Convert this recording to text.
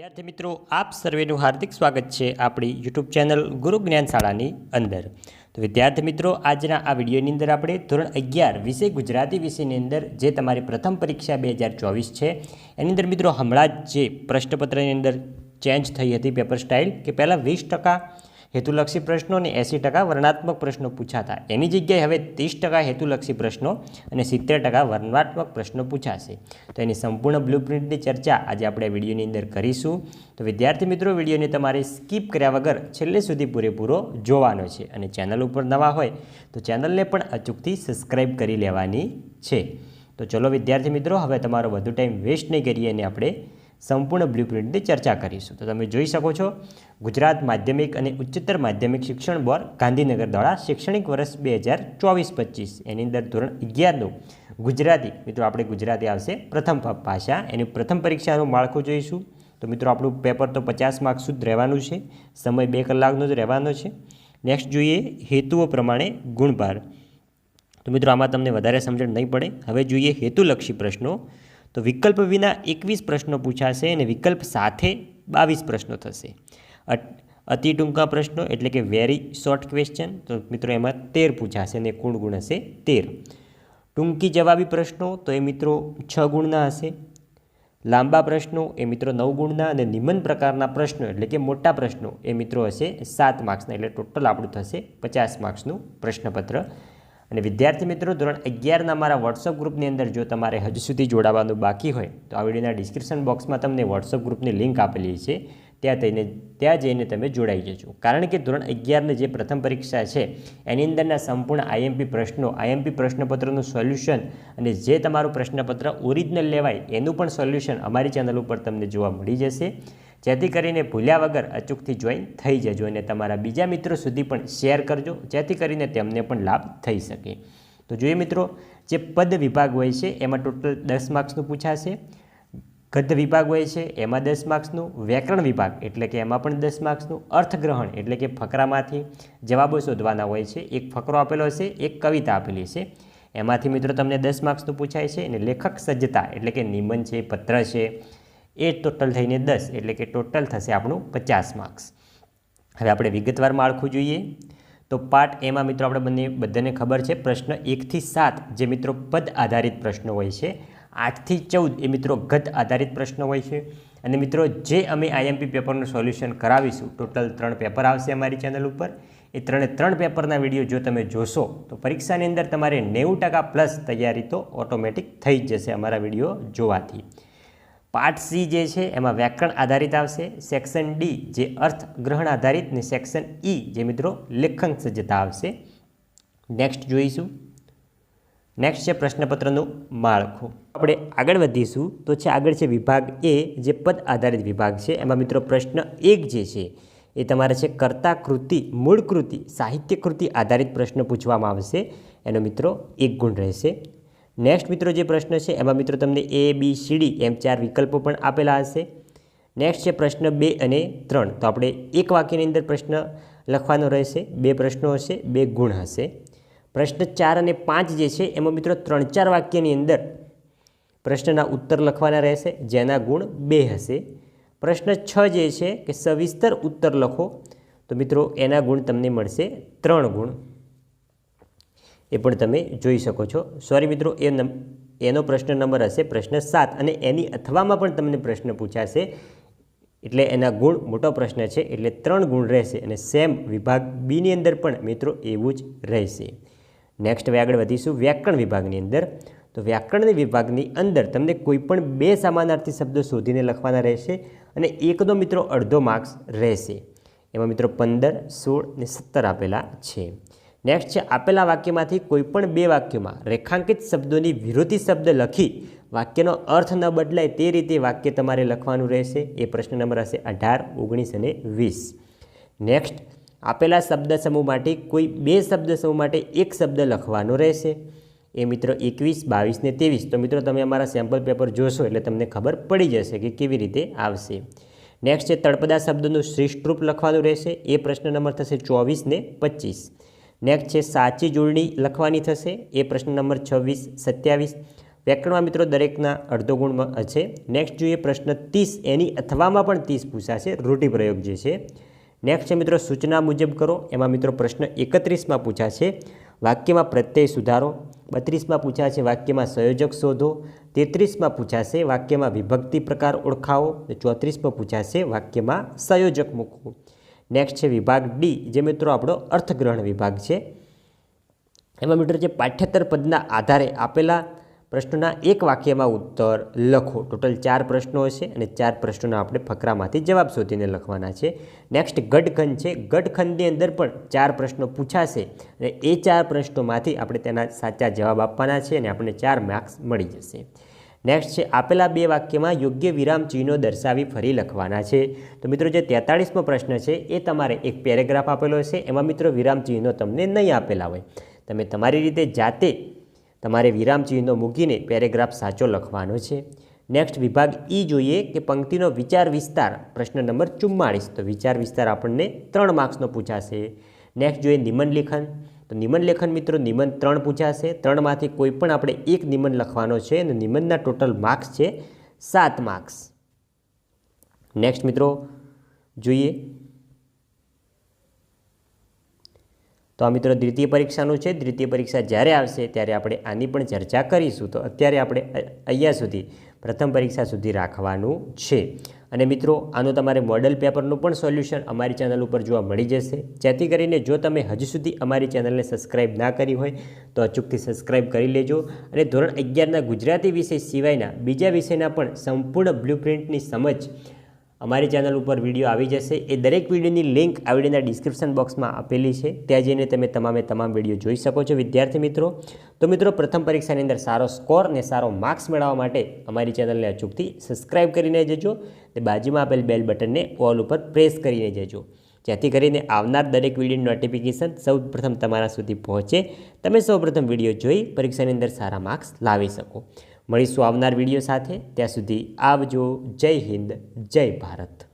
વિદ્યાર્થી મિત્રો, આપ સર્વેનું હાર્દિક સ્વાગત છે આપણી યુટ્યુબ ચેનલ ગુરુ જ્ઞાન શાળાની અંદર. તો વિદ્યાર્થી મિત્રો, આજના આ વિડીયોની અંદર આપણે ધોરણ 11 વિષય ગુજરાતી વિષયની અંદર જે તમારી પ્રથમ પરીક્ષા 2024 છે એની અંદર મિત્રો હમણાં જ જે પ્રશ્નપત્રની અંદર ચેન્જ થઈ હતી પેપર સ્ટાઇલ કે પહેલાં 20% હેતુલક્ષી પ્રશ્નો અને 80% વર્ણનાત્મક પ્રશ્નો પૂછાતા, એની જગ્યાએ હવે 30% હેતુલક્ષી પ્રશ્નો અને 70% વર્ણનાત્મક પ્રશ્નો પૂછાશે. તો એની સંપૂર્ણ બ્લુપ્રિન્ટની ચર્ચા આજે આપણે વિડીયોની અંદર કરીશું. તો વિદ્યાર્થી મિત્રો, વિડીયોને તમારે સ્કીપ કર્યા વગર છેલ્લે સુધી પૂરેપૂરો જોવાનો છે અને ચેનલ ઉપર નવા હોય તો ચેનલને પણ અચૂકથી સબસ્ક્રાઈબ કરી લેવાની છે. તો ચલો વિદ્યાર્થી મિત્રો, હવે તમારો વધુ ટાઈમ વેસ્ટ નહીં કરીએ અને આપણે સંપૂર્ણ બ્લુપ્રિન્ટની ચર્ચા કરીશું. તો તમે જોઈ શકો છો, ગુજરાત માધ્યમિક અને ઉચ્ચતર માધ્યમિક શિક્ષણ બોર્ડ ગાંધીનગર દ્વારા શૈક્ષણિક વર્ષ 2024-25 એની અંદર ધોરણ 11નું ગુજરાતી, મિત્રો આપણે ગુજરાતી આવશે પ્રથમ ભાષા, એની પ્રથમ પરીક્ષાનું માળખું જોઈશું. તો મિત્રો આપણું પેપર તો 50 માર્ક્સ સુધી રહેવાનું છે, સમય 2 કલાકનો જ રહેવાનો છે. નેક્સ્ટ જોઈએ હેતુઓ પ્રમાણે ગુણભાર. તો મિત્રો આમાં તમને વધારે સમજણ નહીં પડે. હવે જોઈએ હેતુલક્ષી પ્રશ્નો. તો વિકલ્પ વિના 21 પ્રશ્નો પૂછાશે અને વિકલ્પ સાથે 22 પ્રશ્નો થશે. અતિ ટૂંકા પ્રશ્નો એટલે કે વેરી શોર્ટ ક્વેશ્ચન, તો મિત્રો એમાં 13 પૂછાશે અને કુલ ગુણ હશે 13. ટૂંકી જવાબી પ્રશ્નો તો એ મિત્રો 6 ગુણના હશે. લાંબા પ્રશ્નો એ મિત્રો 9 ગુણના અને નિબંધ પ્રકારના પ્રશ્નો એટલે કે મોટા પ્રશ્નો એ મિત્રો હશે 7 માર્ક્સના, એટલે ટોટલ આપણું થશે 50 માર્ક્સનું પ્રશ્નપત્ર. અને વિદ્યાર્થી મિત્રો, ધોરણ 11ના મારા વોટ્સઅપ ગ્રુપની અંદર જો તમારે હજુ સુધી જોડાવાનું બાકી હોય તો આ વિડીયોના ડિસ્ક્રિપ્શન બોક્સમાં તમને વોટ્સઅપ ગ્રુપની લિંક આપેલી છે, ત્યાં જઈને તમે જોડાઈ જજો. કારણ કે ધોરણ 11ની જે પ્રથમ પરીક્ષા છે એની અંદરના સંપૂર્ણ આઈએમપી પ્રશ્નો, આઈએમપી પ્રશ્નપત્રનું સોલ્યુશન અને જે તમારું પ્રશ્નપત્ર ઓરિજિનલ લેવાય એનું પણ સોલ્યુશન અમારી ચેનલ ઉપર તમને જોવા મળી જશે. જેથી કરીને ભૂલ્યા વગર અચૂકથી જોઈન થઈ જજો અને તમારા બીજા મિત્રો સુધી પણ શેર કરજો, જેથી કરીને તેમને પણ લાભ થઈ શકે. તો જોઈએ મિત્રો, જે પદ વિભાગ હોય છે એમાં ટોટલ 10 માર્ક્સનું પૂછાશે. ગદ્ય વિભાગ હોય છે એમાં 10 માર્ક્સનું. વ્યાકરણ વિભાગ એટલે કે એમાં પણ 10 માર્ક્સનું. અર્થગ્રહણ એટલે કે ફકરામાંથી જવાબો શોધવાના હોય છે. એક ફકરો આપેલો હશે, એક કવિતા આપેલી છે, એમાંથી મિત્રો તમને 10 માર્ક્સનું પૂછાય છે. અને લેખક સજ્જતા એટલે કે નિબંધ છે, પત્ર છે, એ ટોટલ થઈને 10 એટલે કે ટોટલ થશે આપણું 50 માર્ક્સ. હવે આપણે વિગતવાર માળખું જોઈએ. તો પાર્ટ એમાં મિત્રો આપણે બધાને ખબર છે પ્રશ્ન 1 થી 7 જે મિત્રો પદ આધારિત પ્રશ્નો હોય છે, 8 થી 14 એ મિત્રો ગદ્ય આધારિત પ્રશ્નો હોય છે. અને મિત્રો જે અમે આઈએમપી પેપરનું સોલ્યુશન કરાવીશું, ટોટલ 3 પેપર આવશે અમારી ચેનલ ઉપર. એ 3 પેપરના વિડીયો જો તમે જોશો તો પરીક્ષાની અંદર તમારે 90% પ્લસ તૈયારી તો ઓટોમેટિક થઈ જ જશે અમારા વિડીયો જોવાથી. પાર્ટ સી જે છે એમાં વ્યાકરણ આધારિત આવશે. સેક્શન ડી જે અર્થગ્રહણ આધારિત ને સેક્શન ઈ જે મિત્રો લેખન સજ્જતા આવશે. નેક્સ્ટ જોઈશું. નેક્સ્ટ છે પ્રશ્નપત્રનું માળખું. આપણે આગળ વધીશું તો આગળ છે વિભાગ એ જે પદ આધારિત વિભાગ છે. એમાં મિત્રો પ્રશ્ન 1 જે છે એ તમારે છે કર્તા કૃતિ, મૂળ કૃતિ, સાહિત્ય કૃતિ આધારિત પ્રશ્ન પૂછવામાં આવશે. એનો મિત્રો 1 ગુણ રહેશે. નેક્સ્ટ મિત્રો જે પ્રશ્ન છે એમાં મિત્રો તમને A, B, C, D એમ 4 વિકલ્પો પણ આપેલા હશે. નેક્સ્ટ છે પ્રશ્ન 2 અને 3. તો આપણે એક વાક્યની અંદર પ્રશ્ન લખવાનો રહેશે, 2 પ્રશ્નો હશે, 2 ગુણ હશે. પ્રશ્ન 4 અને 5 જે છે એમાં મિત્રો 3-4 વાક્યની અંદર પ્રશ્નના ઉત્તર લખવાના રહેશે, જેના ગુણ 2 હશે. પ્રશ્ન 6 જે છે કે સવિસ્તર ઉત્તર લખો, તો મિત્રો એના ગુણ તમને મળશે 3 ગુણ. એ પણ તમે જોઈ શકો છો. સોરી મિત્રો, એનો પ્રશ્ન નંબર હશે પ્રશ્ન 7 અને એની અથવામાં પણ તમને પ્રશ્ન પૂછાશે, એટલે એના ગુણ મોટો પ્રશ્ન છે એટલે 3 ગુણ રહેશે. અને સેમ વિભાગ બીની અંદર પણ મિત્રો એવું જ રહેશે. નેક્સ્ટ હવે આગળ વધીશું વ્યાકરણ વિભાગની અંદર. તો વ્યાકરણ વિભાગની અંદર તમને કોઈપણ 2 સમાનાર્થી શબ્દો શોધીને લખવાના રહેશે અને એકનો મિત્રો અડધો માર્ક્સ રહેશે. એમાં મિત્રો 15, 16 અને 17 આપેલા છે. નેક્સ્ટ છે આપેલા વાક્યમાંથી કોઈપણ 2 વાક્યોમાં રેખાંકિત શબ્દોની વિરોધી શબ્દ લખી વાક્યનો અર્થ ન બદલાય તે રીતે વાક્ય તમારે લખવાનું રહેશે. એ પ્રશ્ન નંબર હશે 18, 19 અને 20. નેક્સ્ટ આપેલા શબ્દ સમૂહ માટે કોઈ 2 શબ્દ સમૂહ માટે 1 શબ્દ લખવાનો રહેશે. એ મિત્રો 21, 22 ને 23. તો મિત્રો તમે અમારા સેમ્પલ પેપર જોશો એટલે તમને ખબર પડી જશે કે કેવી રીતે આવશે. નેક્સ્ટ છે તળપદા શબ્દનું શ્રેષ્ઠ રૂપ લખવાનું રહેશે. એ પ્રશ્ન નંબર થશે 24 ને 25. નેક્સ્ટ છે સાચી જોડણી લખવાની થશે. એ પ્રશ્ન નંબર 26, 27. વ્યાકરણમાં મિત્રો દરેકના અડધો ગુણ છે. નેક્સ્ટ જોઈએ પ્રશ્ન 30, એની અથવામાં પણ 30 પૂછાશે, રૂઢિપ્રયોગ જે છે. નેક્સ્ટ છે મિત્રો સૂચના મુજબ કરો. એમાં મિત્રો પ્રશ્ન 31માં પૂછાશે વાક્યમાં પ્રત્યય સુધારો. 32માં પૂછાશે વાક્યમાં સંયોજક શોધો. 33માં પૂછાશે વાક્યમાં વિભક્તિ પ્રકાર ઓળખાવો. 34માં પૂછાશે વાક્યમાં સંયોજક મૂકવું. નેક્સ્ટ છે વિભાગ ડી, જે મિત્રો આપણો અર્થગ્રહણ વિભાગ છે. એમાં મિત્રો જે પાઠ્યેતર પદના આધારે આપેલા પ્રશ્નોના એક વાક્યમાં ઉત્તર લખો. ટોટલ 4 પ્રશ્નો હશે અને 4 પ્રશ્નોના આપણે ફકરામાંથી જવાબ શોધીને લખવાના છે. નેક્સ્ટ ગઢખંડ છે. ગઢખંડની અંદર પણ 4 પ્રશ્નો પૂછાશે અને એ 4 પ્રશ્નોમાંથી આપણે તેના સાચા જવાબ આપવાના છે અને આપણને 4 માર્ક્સ મળી જશે. નેક્સ્ટ છે આપેલા 2 વાક્યમાં યોગ્ય વિરામ ચિહ્નો દર્શાવી ફરી લખવાના છે. તો મિત્રો જે 43મો પ્રશ્ન છે એ તમારે એક પેરેગ્રાફ આપેલો છે. એમાં મિત્રો વિરામ ચિહ્નો તમને નહીં આપેલા હોય. તમે તમારી રીતે જાતે તમારે વિરામ ચિહ્નો મૂકીને પેરેગ્રાફ સાચો લખવાનો છે. નેક્સ્ટ વિભાગ ઈ જોઈએ કે પંક્તિનો વિચાર વિસ્તાર, પ્રશ્ન નંબર 44. તો વિચાર વિસ્તાર આપણને 3 માર્ક્સનો પૂછાશે. નેક્સ્ટ જોઈએ નિબંધ લેખન. તો નિબંધ લેખન મિત્રો નિબંધ 3 પૂછાશે. 3માંથી કોઈ પણ આપણે એક નિબંધ લખવાનો છે અને નિબંધના ટોટલ માર્ક્સ છે 7 માર્ક્સ. નેક્સ્ટ મિત્રો જોઈએ તો આ મિત્રો દ્વિતીય પરીક્ષાનું છે. દ્વિતીય પરીક્ષા જ્યારે આવશે ત્યારે આપણે આની પણ ચર્ચા કરીશું. તો અત્યારે આપણે અહીંયા સુધી પ્રથમ પરીક્ષા સુધી રાખવાનું છે. અને મિત્રો આનું તમારે મોડલ પેપરનું પણ સોલ્યુશન અમારી ચેનલ ઉપર જોવા મળી જશે. જેથી કરીને જો તમે હજુ સુધી અમારી ચેનલને સબસ્ક્રાઈબ ના કરી હોય તો અચૂકથી સબસ્ક્રાઈબ કરી લેજો. અને ધોરણ 11ના ગુજરાતી વિષય સિવાયના બીજા વિષયના પણ સંપૂર્ણ બ્લુપ્રિન્ટની સમજ અમારી ચેનલ ઉપર વિડીયો આવી જશે. એ દરેક વિડીયોની લિંક આ વિડીયોના ડિસ્ક્રિપ્શન બોક્સમાં આપેલી છે. ત્યાં જઈને તમે તમામ વિડીયો જોઈ શકો છો વિદ્યાર્થી મિત્રો. તો મિત્રો પ્રથમ પરીક્ષાની અંદર સારો સ્કોર અને સારો માર્ક્સ મેળવવા માટે અમારી ચેનલને અચૂકથી સબસ્ક્રાઈબ કરીને જજો. તે બાજુમાં આપેલ બેલ બટનને ઓલ ઉપર પ્રેસ કરીને જજો, જેથી કરીને આવનાર દરેક વિડીયોની નોટિફિકેશન સૌપ્રથમ તમારા સુધી પહોંચે. તમે સૌપ્રથમ વિડીયો જોઈ પરીક્ષાની અંદર સારા માર્ક્સ લાવી શકો. મળીશું આવનાર વિડીયો સાથે. ત્યાં સુધી આવજો. જય હિન્દ, જય ભારત.